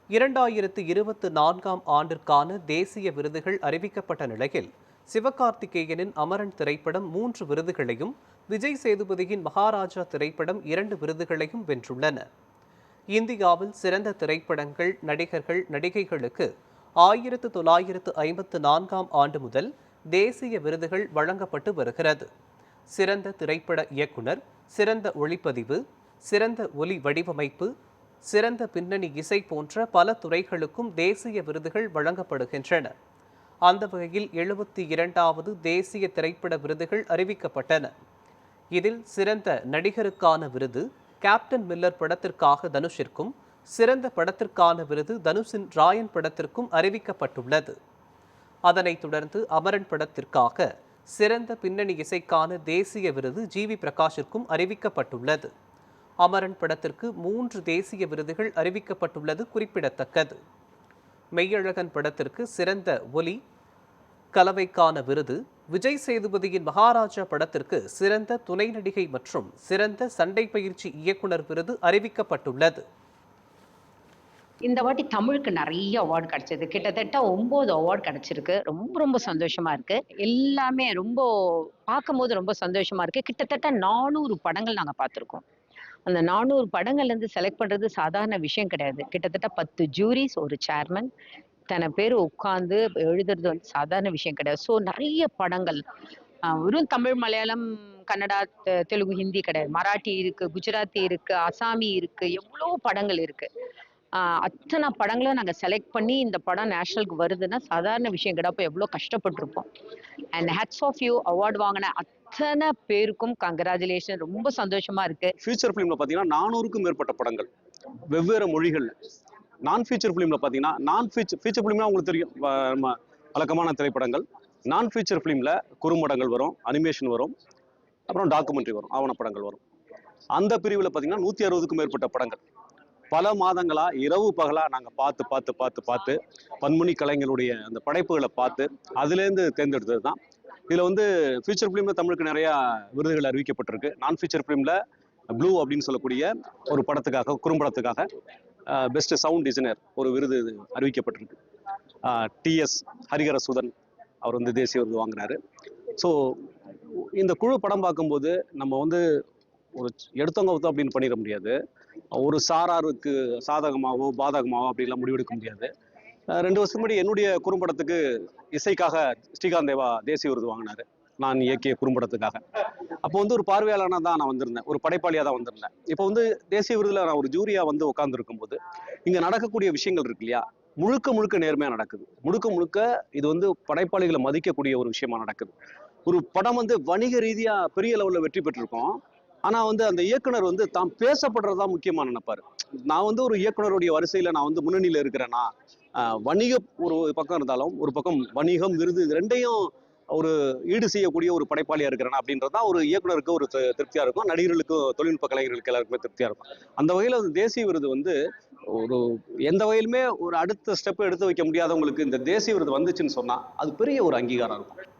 2024ஆம் ஆண்டிற்கான தேசிய விருதுகள் அறிவிக்கப்பட்ட நிலையில் சிவகார்த்திகேயனின் அமரன் திரைப்படம் 3 விருதுகளையும், விஜய் சேதுபதியின் மகாராஜா திரைப்படம் 2 விருதுகளையும் வென்றுள்ளன. இந்தியாவில் சிறந்த திரைப்படங்கள், நடிகர்கள், நடிகைகளுக்கு 1954ஆம் ஆண்டு முதல் தேசிய விருதுகள் வழங்கப்பட்டு வருகிறது. சிறந்த திரைப்பட இயக்குனர், சிறந்த ஒளிப்பதிவு, சிறந்த ஒலி வடிவமைப்பு, சிறந்த பின்னணி இசை போன்ற பல துறைகளுக்கும் தேசிய விருதுகள் வழங்கப்படுகின்றன. அந்த வகையில் 72வது தேசிய திரைப்பட விருதுகள் அறிவிக்கப்பட்டன. இதில் சிறந்த நடிகருக்கான விருது கேப்டன் மில்லர் படத்திற்காக தனுஷிற்கும், சிறந்த படத்திற்கான விருது தனுஷின் ராயன் படத்திற்கும் அறிவிக்கப்பட்டுள்ளது. அதனைத் தொடர்ந்து அமரன் படத்திற்காக சிறந்த பின்னணி இசைக்கான தேசிய விருது ஜி.வி. பிரகாஷிற்கும் அறிவிக்கப்பட்டுள்ளது. அமரன் படத்திற்கு 3 தேசிய விருதுகள் அறிவிக்கப்பட்டுள்ளது குறிப்பிடத்தக்கது. மெய்யழகன் படத்திற்கு சிறந்த ஒலி கலவைக்கான விருது, விஜய் சேதுபதியின் மகாராஜா படத்திற்கு சிறந்த துணை நடிகை மற்றும் சிறந்த சண்டை பயிற்சி இயக்குனர் விருது அறிவிக்கப்பட்டுள்ளது. இந்த வாட்டி தமிழுக்கு நிறைய அவார்டு கிடைச்சது. கிட்டத்தட்ட 9 அவார்டு கிடைச்சிருக்கு. ரொம்ப ரொம்ப சந்தோஷமா இருக்கு. எல்லாமே ரொம்ப பார்க்கும்போது ரொம்ப சந்தோஷமா இருக்கு. கிட்டத்தட்ட 400 படங்கள் நாங்க பார்த்துருக்கோம். அந்த 400 படங்கள்ல இருந்து செலக்ட் பண்றது சாதாரண விஷயம் கிடையாது. கிட்டத்தட்ட 10 ஜூரிஸ், ஒரு சேர்மன், இத்தனை பேர் உட்கார்ந்து எழுதுறது வந்து சாதாரண விஷயம் கிடையாது. ஸோ நிறைய படங்கள், வெறும் தமிழ், மலையாளம், கன்னடா, தெலுங்கு, ஹிந்தி கிடையாது. மராட்டி இருக்கு, குஜராத்தி இருக்கு, அசாமி இருக்கு, எவ்வளோ படங்கள் இருக்கு. அத்தனை படங்களும் நாங்கள் செலக்ட் பண்ணி இந்த படம் நேஷனலுக்கு வருதுன்னா சாதாரண விஷயம் கிடையாது. அப்போ எவ்வளோ கஷ்டப்பட்டிருப்போம். And hats off you, award வாங்கின அத்தனை பேருக்கும் கங்க்ராச்சுலேஷன். ரொம்ப சந்தோஷமா இருக்கு. ஃபியூச்சர் ஃபிலிம்ல பார்த்தீங்கன்னா 400க்கும் மேற்பட்ட படங்கள் வெவ்வேறு மொழிகள். நான் ஃபீச்சர் ஃபிலிம்ல பார்த்தீங்கன்னா ஃபீச்சர் ஃபிலிம்னா உங்களுக்கு தெரியும், நம்ம வழக்கமான திரைப்படங்கள். நான் ஃபீச்சர் ஃபிலிம்ல குறும்படங்கள் வரும், அனிமேஷன் வரும், அப்புறம் டாக்குமெண்ட்ரி வரும், ஆவணப்படங்கள் வரும். அந்த பிரிவில் பார்த்தீங்கன்னா 160க்கும் மேற்பட்ட படங்கள் பல மாதங்களா இரவு பகலா நாங்கள் பார்த்து பன்முனி கலைஞருடைய அந்த படைப்புகளை பார்த்து அதுலேருந்து தேர்ந்தெடுத்தது தான். இதில் வந்து ஃபீச்சர் ஃபிலிம்ல தமிழுக்கு நிறையா விருதுகள் அறிவிக்கப்பட்டிருக்கு. நான் ஃபீச்சர் ஃபிலிம்ல ப்ளூ அப்படின்னு சொல்லக்கூடிய ஒரு படத்துக்காக, குறும்படத்துக்காக பெஸ்ட் சவுண்ட் டிசைனர் ஒரு விருது அறிவிக்கப்பட்டிருக்கு. டி.எஸ். ஹரிஹரசுதன் அவர் வந்து தேசிய விருது வாங்கினாரு. ஸோ இந்த குழு படம் பார்க்கும்போது நம்ம வந்து ஒரு எடுத்தவங்க அப்படின்னு பண்ணிட முடியாது. ஒரு சாராருக்கு சாதகமாகவோ பாதகமாகவோ அப்படிலாம் முடிவெடுக்க முடியாது. 2 வருஷம் முன்னாடி என்னுடைய குறும்படத்துக்கு இசைக்காக ஸ்ரீகாந்த் தேவா தேசிய விருது வாங்கினாரு, நான் இயக்கிய குறும்படத்துக்காக. அப்போ வந்து ஒரு பார்வையாளனா தான் நான் வந்திருந்தேன், ஒரு படைப்பாளியாக தான் வந்திருந்தேன். இப்போ வந்து தேசிய விருதுல நான் ஒரு ஜூரியா வந்து உட்கார்ந்துருக்கும் போது இங்க நடக்கக்கூடிய விஷயங்கள் இருக்கு இல்லையா, முழுக்க நேர்மையா நடக்குது. முழுக்க இது வந்து படைப்பாளிகளை மதிக்கக்கூடிய ஒரு விஷயமா நடக்குது. ஒரு படம் வந்து வணிக ரீதியா பெரிய லெவல்ல வெற்றி பெற்றிருக்கோம். ஆனா வந்து அந்த இயக்குனர் வந்து தான் பேசப்படுறதா முக்கியமா நினைப்பாரு. நான் வந்து ஒரு இயக்குனருடைய வரிசையில நான் வந்து முன்னணியில இருக்கிறேன்னா, வணிக ஒரு பக்கம் இருந்தாலும் ஒரு பக்கம் வணிகம், விருது, இது 2யும் ஒரு ஈடு செய்யக்கூடிய ஒரு படைப்பாளியா இருக்கிறேன்னா அப்படின்றதுதான் ஒரு இயக்குனருக்கு ஒரு திருப்தியா இருக்கும். நடிகர்களுக்கும் தொழில்நுட்ப கலைஞர்களுக்கு எல்லாருக்குமே திருப்தியா இருக்கும். அந்த வகையில தேசிய விருது வந்து ஒரு எந்த வகையிலுமே ஒரு அடுத்த ஸ்டெப் எடுத்து வைக்க முடியாதவங்களுக்கு இந்த தேசிய விருது வந்துச்சுன்னு சொன்னா அது பெரிய ஒரு அங்கீகாரம் இருக்கும்.